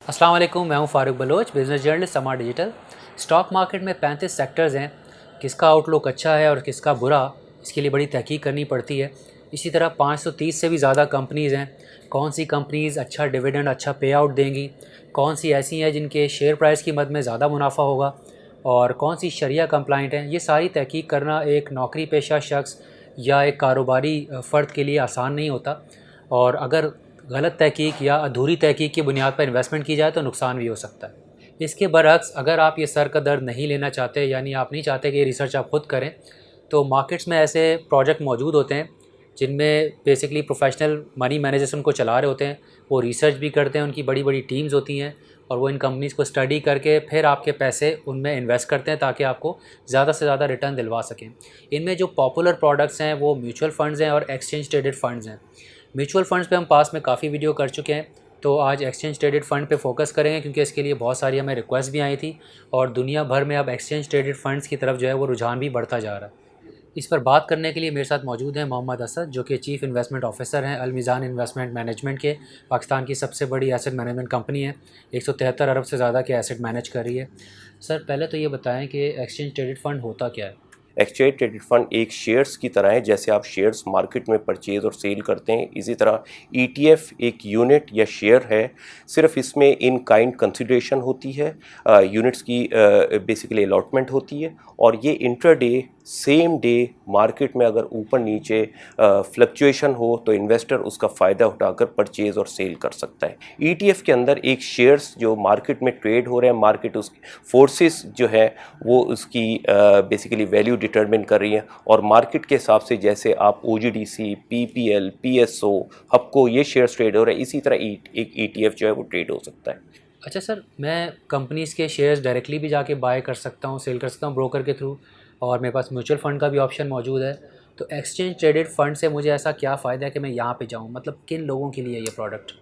अस्सलाम वालेकुम, मैं हूं Farooq Baloch, business journalist smart digital. Stock market में 35 सेक्टर्स हैं। किसका आउटलुक अच्छा है और किसका बुरा, इसके लिए बड़ी तहकीक करनी पड़ती है। इसी तरह 530 से भी ज़्यादा कंपनीज़ हैं। कौन सी कंपनीज़ अच्छा डिविडेंड, अच्छा पे आउट देंगी, कौन सी ऐसी हैं जिनके शेयर प्राइस की मद में ज़्यादा मुनाफा होगा और कौन सी शरिया कंप्लाइंट हैं, ये सारी तहकीक करना एक नौकरी पेशा शख्स या एक कारोबारी फ़र्द के लिए आसान नहीं होता। और अगर गलत तहकीक या अधूरी तहकीक की बुनियाद पर इन्वेस्टमेंट की जाए तो नुकसान भी हो सकता है। इसके बरअक्स अगर आप ये सर का दर्द नहीं लेना चाहते, यानी आप नहीं चाहते कि ये रिसर्च आप खुद करें, तो मार्केट्स में ऐसे प्रोजेक्ट मौजूद होते हैं जिनमें बेसिकली प्रोफेशनल मनी मैनेजर्स उनको चला रहे होते हैं। वो रिसर्च भी करते हैं, उनकी बड़ी बड़ी टीम्स होती हैं और वो इन कंपनीज़ को स्टडी करके फिर आपके पैसे उनमें इन्वेस्ट करते हैं ताकि आपको ज़्यादा से ज़्यादा रिटर्न दिलवा सकें। इनमें जो पॉपुलर प्रोडक्ट्स हैं वो म्यूचुअल फंड्स हैं और एक्सचेंज ट्रेडेड फंड्स हैं। म्यूचुअल फंड्स पे हम पास में काफ़ी वीडियो कर चुके हैं, तो आज एक्सचेंज ट्रेडेड फ़ंड पे फोकस करेंगे क्योंकि इसके लिए बहुत सारी हमें रिक्वेस्ट भी आई थी और दुनिया भर में अब एक्सचेंज ट्रेडेड फंड्स की तरफ जो है वो रुझान भी बढ़ता जा रहा है। इस पर बात करने के लिए मेरे साथ मौजूद हैं मोहम्मद असद, जो कि चीफ़ इन्वेस्टमेंट ऑफिसर हैं अल मीज़ान इन्वेस्टमेंट मैनेजमेंट के। पाकिस्तान की सबसे बड़ी एसेट मैनेजमेंट कंपनी है, 173 अरब से ज़्यादा के एसेट मैनेज कर रही है। सर, पहले तो ये बताएं कि एक्सचेंज ट्रेडेड फ़ंड होता क्या है? एक्सचेंज ट्रेडेड फंड एक शेयर्स की तरह है। जैसे आप शेयर्स मार्केट में परचेज और सेल करते हैं, इसी तरह ईटीएफ एक यूनिट या शेयर है। सिर्फ इसमें इन काइंड कंसिडरेशन होती है, यूनिट्स की बेसिकली अलॉटमेंट होती है और ये इंट्राडे सेम डे मार्केट में अगर ऊपर नीचे फ्लक्चुएशन हो तो इन्वेस्टर उसका फ़ायदा उठाकर परचेज और सेल कर सकता है। ईटीएफ के अंदर एक शेयर्स जो मार्केट में ट्रेड हो रहे हैं, मार्केट उसकी फोर्सेस जो है वो उसकी बेसिकली वैल्यू डिटरमिन कर रही है और मार्केट के हिसाब से जैसे आप ओजीडीसी, पीपीएल, पीएसओ, हपको ये शेयर्स ट्रेड हो रहे हैं, इसी तरह एक ईटीएफ जो है वो ट्रेड हो सकता है। अच्छा सर, मैं कंपनीज़ के शेयर्स डायरेक्टली भी जाके बाय कर सकता हूँ, सेल कर सकता हूँ ब्रोकर के थ्रू, और मेरे पास म्यूचुअल फ़ंड का भी ऑप्शन मौजूद है। तो एक्सचेंज ट्रेडेड फ़ंड से मुझे ऐसा क्या फ़ायदा है कि मैं यहाँ पे जाऊँ? मतलब किन लोगों के लिए है ये प्रोडक्ट?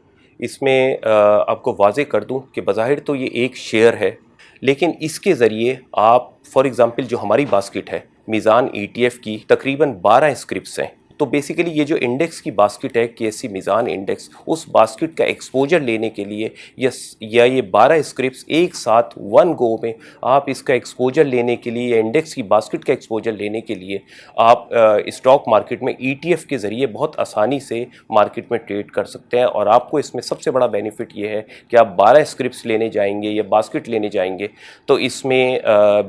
इसमें आपको वाजे कर दूं कि बज़ाहिर तो ये एक शेयर है, लेकिन इसके ज़रिए आप फॉर एग्ज़ाम्पल जो हमारी बास्केट है मीज़ान ईटीएफ की, तकरीबन 12 स्क्रिप्ट्स हैं। तो बेसिकली ये जो इंडेक्स की बास्केट है केएससी मीज़ान इंडेक्स, उस बास्केट का एक्सपोजर लेने के लिए या ये 12 स्क्रिप्ट्स एक साथ वन गो में आप इसका एक्सपोजर लेने के लिए या इंडेक्स की बास्केट का एक्सपोजर लेने के लिए आप स्टॉक मार्केट में ईटीएफ के ज़रिए बहुत आसानी से मार्केट में ट्रेड कर सकते हैं। और आपको इसमें सबसे बड़ा बेनिफिट ये है कि आप 12 स्क्रिप्ट्स लेने जाएंगे या बास्केट लेने जाएंगे तो इसमें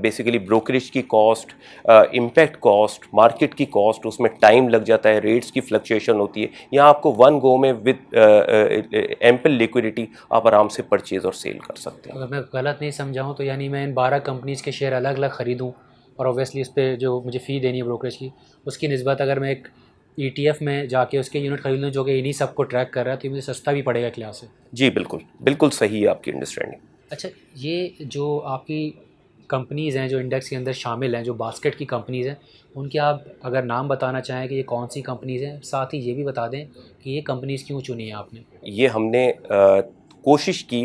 बेसिकली ब्रोकरेज की कॉस्ट, इम्पैक्ट कॉस्ट, मार्केट की कॉस्ट, उसमें टाइम लग जाता है, रेट्स की फ्लक्चुएशन होती है। यहाँ आपको वन गो में विद एम्पल लिक्विडिटी आप आराम से परचेज और सेल कर सकते हैं। अगर मैं गलत नहीं समझाऊँ तो यानी मैं इन 12 कंपनीज़ के शेयर अलग अलग ख़रीदूँ और ऑब्वियसली उस पर जो मुझे फ़ी देनी है ब्रोकरेज की, उसकी निस्बत अगर मैं एक ईटीएफ में जाके उसके यूनिट ख़रीद लूँ जो कि इन्हीं सबको ट्रैक कर रहा है, तो ये मुझे सस्ता भी पड़ेगा एक लिहाज से। जी बिल्कुल, बिल्कुल सही है आपकी अंडरस्टैंडिंग। अच्छा, ये जो आपकी कंपनीज़ हैं जो इंडेक्स के अंदर शामिल हैं, जो बास्केट की कंपनीज़ हैं, उनके आप अगर नाम बताना चाहें कि ये कौन सी कंपनीज़ हैं, साथ ही ये भी बता दें कि ये कंपनीज़ क्यों चुनी है आपने? ये हमने कोशिश की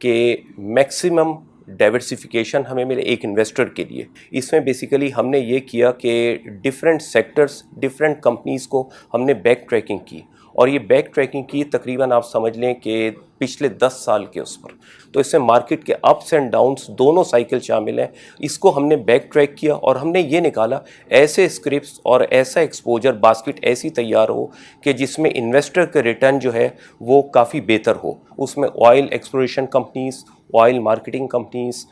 कि मैक्सिमम डाइवर्सिफिकेशन हमें मिले एक इन्वेस्टर के लिए। इसमें बेसिकली हमने ये किया कि डिफरेंट सेक्टर्स, डिफरेंट कंपनीज़ को हमने बैक ट्रैकिंग की और ये बैक ट्रैकिंग की तकरीबन आप समझ लें कि पिछले 10 साल के उस पर। तो इसमें मार्केट के अप्स एंड डाउन्स दोनों साइकिल शामिल हैं। इसको हमने बैक ट्रैक किया और हमने ये निकाला ऐसे स्क्रिप्ट्स और ऐसा एक्सपोजर बास्केट ऐसी तैयार हो कि जिसमें इन्वेस्टर का रिटर्न जो है वो काफ़ी बेहतर हो। उसमें oil exploration companies, oil marketing companies,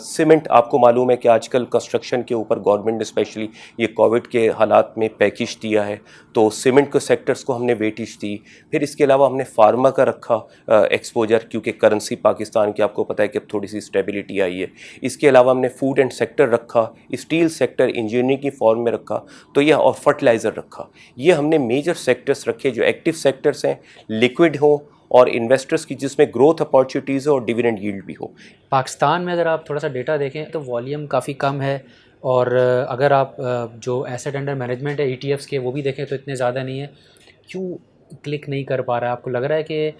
cement, आपको मालूम है कि आजकल कंस्ट्रक्शन के ऊपर गवर्नमेंट ने स्पेशली ये कोविड के हालात में पैकेज दिया है, तो सीमेंट के सेक्टर्स को हमने वेटेज दी। फिर इसके अलावा हमने फार्मा का रखा एक्सपोजर, क्योंकि करेंसी पाकिस्तान की आपको पता है कि अब थोड़ी सी स्टेबिलिटी आई है। इसके अलावा हमने फूड एंड सेक्टर रखा, स्टील सेक्टर, इंजीनियरिंग की फॉर्म में रखा, तो यह और फर्टिलाइज़र रखा। ये हमने मेजर सेक्टर्स रखे जो एक्टिव सेक्टर्स हैं, लिक्विड हो और इन्वेस्टर्स की जिसमें ग्रोथ अपॉर्चुनिटीज़ हो और डिविडेंड यील्ड भी हो। पाकिस्तान में अगर आप थोड़ा सा डेटा देखें तो वॉल्यूम काफ़ी कम है और अगर आप जो एसेट अंडर मैनेजमेंट है ईटीएफ्स के वो भी देखें तो इतने ज़्यादा नहीं है। क्यों क्लिक नहीं कर पा रहा है? आपको लग रहा है कि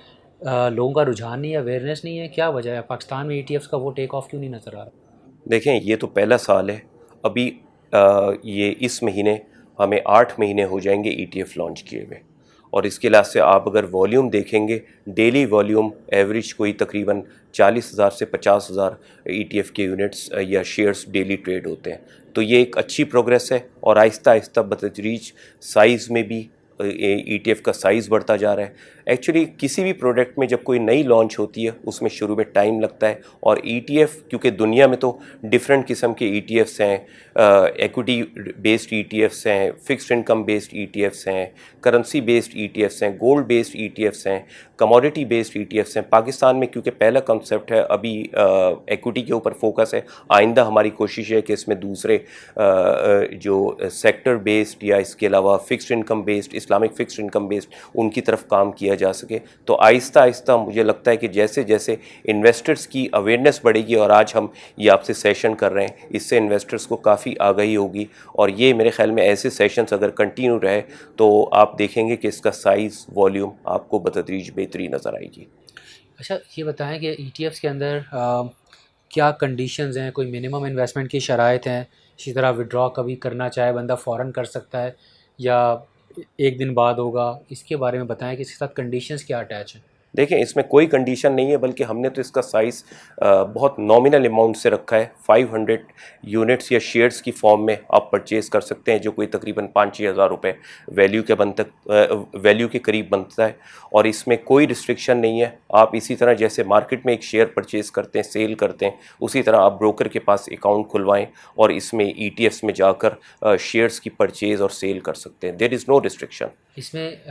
लोगों का रुझान नहीं है, अवेयरनेस नहीं है, क्या वजह है? पाकिस्तान में ईटीएफ्स का वो टेक ऑफ क्यों नहीं नज़र आ रहा? देखें, ये तो पहला साल है अभी। ये इस महीने हमें 8 महीने हो जाएंगे ईटीएफ लॉन्च किए हुए और इसके लिहाज से आप अगर वॉल्यूम देखेंगे, डेली वॉल्यूम एवरेज कोई तकरीबन 40,000 से 50,000 ETF के यूनिट्स या शेयर्स डेली ट्रेड होते हैं। तो ये एक अच्छी प्रोग्रेस है और आहिस्ता आहिस्ता बतदरीज साइज़ में भी ETF का साइज़ बढ़ता जा रहा है। एक्चुअली किसी भी प्रोडक्ट में जब कोई नई लॉन्च होती है उसमें शुरू में टाइम लगता है, और ETF क्योंकि दुनिया में तो डिफरेंट किस्म के ETFs हैं, एक्विटी बेस्ड ETFs हैं, फिक्स्ड इनकम बेस्ड ETFs हैं, करेंसी बेस्ड ETFs हैं, गोल्ड बेस्ड ETFs हैं, कमोडिटी बेस्ड ETFs हैं। पाकिस्तान में क्योंकि पहला कंसेप्ट है, अभी एक्विटी के ऊपर फोकस है, आइंदा हमारी कोशिश है कि इसमें दूसरे जो सेक्टर बेस्ड या इसके अलावा fixed income based, Islamic fixed income based, उनकी तरफ काम किया जा सके। तो आहिस्ता आहिस्ता मुझे लगता है कि जैसे जैसे इन्वेस्टर्स की अवेयरनेस बढ़ेगी, और आज हम ये आपसे सेशन कर रहे हैं, इससे इन्वेस्टर्स को काफ़ी आगाही होगी, और ये मेरे ख्याल में ऐसे सेशंस अगर कंटिन्यू रहे तो आप देखेंगे कि इसका साइज़ वॉल्यूम आपको बतदरीज बेहतरी नज़र आएगी। अच्छा, ये बताएं कि ETFs के अंदर क्या कंडीशंस हैं, कोई मिनिमम इन्वेस्टमेंट की शराइत हैं? इसी तरह विड्रॉ कभी करना चाहे बंदा फ़ौरन कर सकता है या एक दिन बाद होगा? इसके बारे में बताएं कि इसके साथ कंडीशंस क्या अटैच हैं। देखें, इसमें कोई कंडीशन नहीं है, बल्कि हमने तो इसका साइज़ बहुत नॉमिनल अमाउंट से रखा है। 500 यूनिट्स या शेयर्स की फॉर्म में आप परचेज़ कर सकते हैं, जो कोई तकरीबन 5-6 हज़ार रुपये वैल्यू के करीब बनता है, और इसमें कोई रिस्ट्रिक्शन नहीं है। आप इसी तरह जैसे मार्केट में एक शेयर परचेज़ करते हैं, सेल करते हैं, उसी तरह आप ब्रोकर के पास अकाउंट खुलवाएँ और इसमें ETFs में जाकर शेयर्स की परचेज़ और सेल कर सकते हैं। There is no restriction. इसमें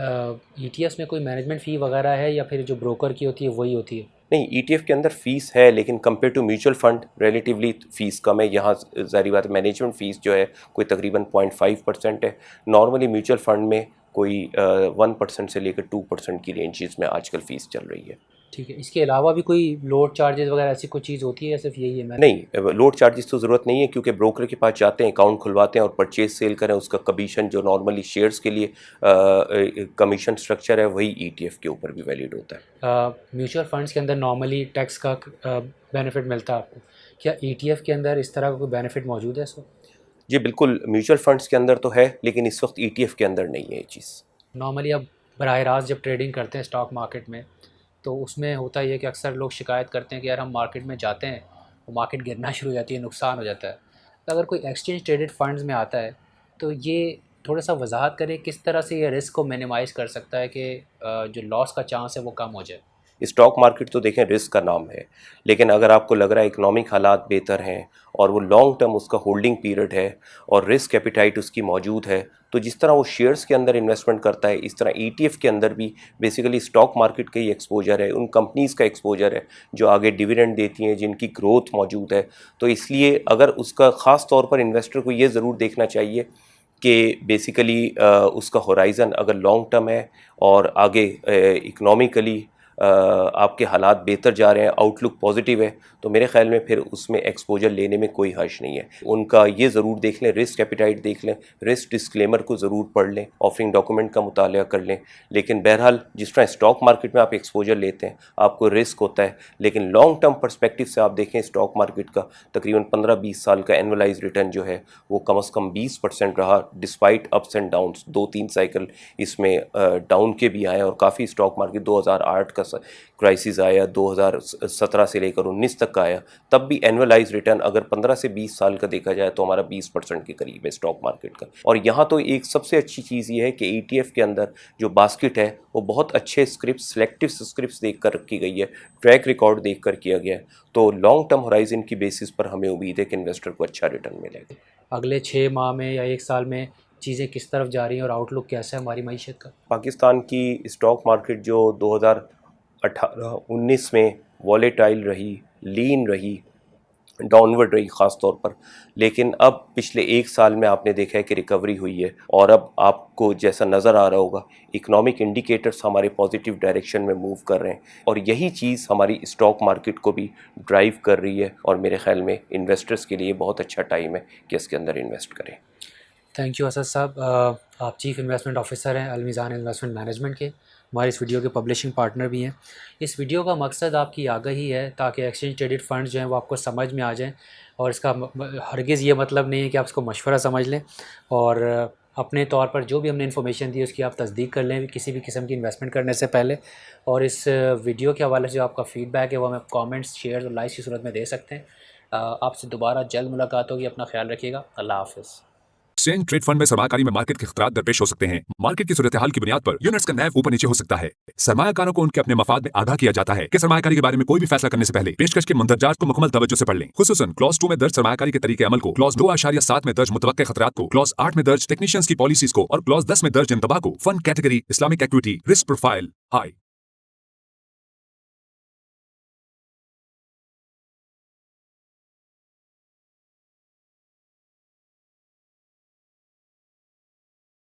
ETFs में कोई मैनेजमेंट फ़ी वगैरह है या फिर जो ब्रोकर की होती है वही होती है? नहीं, ETF के अंदर फ़ीस है, लेकिन compare to mutual fund relatively fees कम है। यहाँ ज़ाहिर बात है मैनेजमेंट फ़ीस जो है कोई तकरीबन 0.5% है। नॉर्मली म्यूचुअल फ़ंड में कोई 1% से लेकर 2% की रेंजेस में आजकल फ़ीस चल रही है। ठीक है, इसके अलावा भी कोई लोड चार्जेस वगैरह ऐसी कोई चीज़ होती है या सिर्फ यही है? मैं नहीं, लोड चार्जेस तो ज़रूरत नहीं है, क्योंकि ब्रोकर के पास जाते हैं, अकाउंट खुलवाते हैं और परचेज सेल करें, उसका कमीशन जो नॉर्मली शेयर्स के लिए कमीशन स्ट्रक्चर है वही ETF के ऊपर भी वैलिड होता है। म्यूचुअल फंड्स के अंदर नॉर्मली टैक्स का बेनिफिट मिलता है आपको, क्या ETF के अंदर इस तरह का कोई बेनिफिट मौजूद है इस वक्त? जी बिल्कुल, म्यूचुअल फंड्स के अंदर तो है, लेकिन इस वक्त ETF के अंदर नहीं है ये चीज़। नॉर्मली अब बराह रास्त जब ट्रेडिंग करते हैं स्टॉक मार्केट में, तो उसमें होता ही है कि अक्सर लोग शिकायत करते हैं कि यार हम मार्केट में जाते हैं, वो मार्केट गिरना शुरू हो जाती है, नुकसान हो जाता है। तो अगर कोई एक्सचेंज ट्रेडेड फंड्स में आता है तो ये थोड़ा सा वजाहत करें किस तरह से ये रिस्क को मिनिमाइज़ कर सकता है कि जो लॉस का चांस है वो कम हो जाए। स्टॉक मार्केट तो देखें रिस्क का नाम है, लेकिन अगर आपको लग रहा है इकोनॉमिक हालात बेहतर हैं और वो लॉन्ग टर्म उसका होल्डिंग पीरियड है और रिस्क एपिटाइट उसकी मौजूद है, तो जिस तरह वो शेयर्स के अंदर इन्वेस्टमेंट करता है, इस तरह ETF के अंदर भी बेसिकली स्टॉक मार्केट का ही एक्सपोजर है, उन कंपनीज़ का एक्सपोजर है जो आगे डिविडेंड देती हैं, जिनकी ग्रोथ मौजूद है। तो इसलिए अगर उसका ख़ास तौर पर इन्वेस्टर को ये ज़रूर देखना चाहिए कि बेसिकली उसका होराइज़न अगर लॉन्ग टर्म है और आगे इकनॉमिकली आपके हालात बेहतर जा रहे हैं, आउटलुक पॉजिटिव है, तो मेरे ख्याल में फिर उसमें एक्सपोजर लेने में कोई हर्ज नहीं है। उनका ये ज़रूर देख लें, रिस्क एपिटाइट देख लें, रिस्क डिस्क्लेमर को ज़रूर पढ़ लें, ऑफरिंग डॉक्यूमेंट का मुताला कर लें। लेकिन बहरहाल जिस तरह स्टॉक मार्केट में आप एक्सपोजर लेते हैं आपको रिस्क होता है, लेकिन लॉन्ग टर्म परस्पेक्टिव से आप देखें स्टॉक मार्केट का तकरीबन 15-20 साल का एनुअलाइज रिटर्न जो है वो कम से कम 20% रहा, despite ups and downs. 2-3 cycle इसमें डाउन के भी आए और काफ़ी स्टॉक मार्केट 2008 का क्राइसिस आया, 2017 से लेकर 19 तक का आया, तब भी एनुअलाइज रिटर्न अगर 15 से 20 साल का देखा जाए तो हमारा 20% के करीब है स्टॉक मार्केट का। और यहाँ तो एक सबसे अच्छी चीज़ ये है कि ETF के अंदर जो बास्केट है वो बहुत अच्छे स्क्रिप्ट, सिलेक्टिव स्क्रिप्ट देख कर रखी गई है, ट्रैक रिकॉर्ड देख कर किया गया है। तो लॉन्ग टर्म होराइजन की बेसिस पर हमें उम्मीद है कि इन्वेस्टर को अच्छा रिटर्न मिलेगा। अगले 6 माह में या 1 साल में चीज़ें किस तरफ जा रही हैं और आउटलुक कैसा है हमारी मईशत का? पाकिस्तान की स्टॉक मार्केट जो 2018-19 में वॉलेटाइल रही, लीन रही, डाउनवर्ड रही ख़ास तौर पर, लेकिन अब पिछले 1 साल में आपने देखा है कि रिकवरी हुई है और अब आपको जैसा नज़र आ रहा होगा इकोनॉमिक इंडिकेटर्स हमारे पॉजिटिव डायरेक्शन में मूव कर रहे हैं और यही चीज़ हमारी स्टॉक मार्केट को भी ड्राइव कर रही है और मेरे ख्याल में इन्वेस्टर्स के लिए बहुत अच्छा टाइम है कि इसके अंदर इन्वेस्ट करें। थैंक यू असद साहब। आप चीफ़ इन्वेस्टमेंट ऑफिसर हैं अलमीज़ान इन्वेस्टमेंट मैनेजमेंट के, हमारे इस वीडियो के पब्लिशिंग पार्टनर भी हैं। इस वीडियो का मकसद आपकी आगाही है ताकि एक्सचेंज ट्रेडेड फंड्स जो हैं वो आपको समझ में आ जाएं और इसका हरगिज़ ये मतलब नहीं है कि आप इसको मशवरा समझ लें और अपने तौर पर जो भी हमने इन्फॉर्मेशन दी उसकी आप तस्दीक कर लें किसी भी किस्म की इन्वेस्टमेंट करने से पहले। और इस वीडियो के हवाले से जो आपका फ़ीडबैक है वो हमें कमेंट्स, शेयर्स और लाइक्स की सूरत में दे सकते हैं। आपसे दोबारा जल्द मुलाकात होगी। अपना ख्याल रखिएगा। अल्लाह हाफ़िज़। एक्सचेंज ट्रेड फंड में सरमाकारी में मार्केट के खतरात दरपेश हो सकते हैं। मार्केट की सूरत हाल की बुनियाद पर यूनिट्स का नैव ऊपर नीचे हो सकता है। सरमायाकारों को उनके अपने मफाद में आगाह किया जाता है कि सरमायाकारी के बारे में कोई भी फैसला करने से पहले पेशकश के मंदरजात को मुकम्मल तवज्जो से पढ़ लें। खुसूसन क्लॉज 2 में दर्ज सरमायाकारी के तरीके अमल को, क्लॉज 2.7 में दर्ज मुतवक्के खतरात को, क्लॉज 8 में दर्ज टेक्नीशियंस की पॉलिसीज को और क्लॉज 10 में दर्ज इंतबा को, fund category, Islamic equity, risk profile, high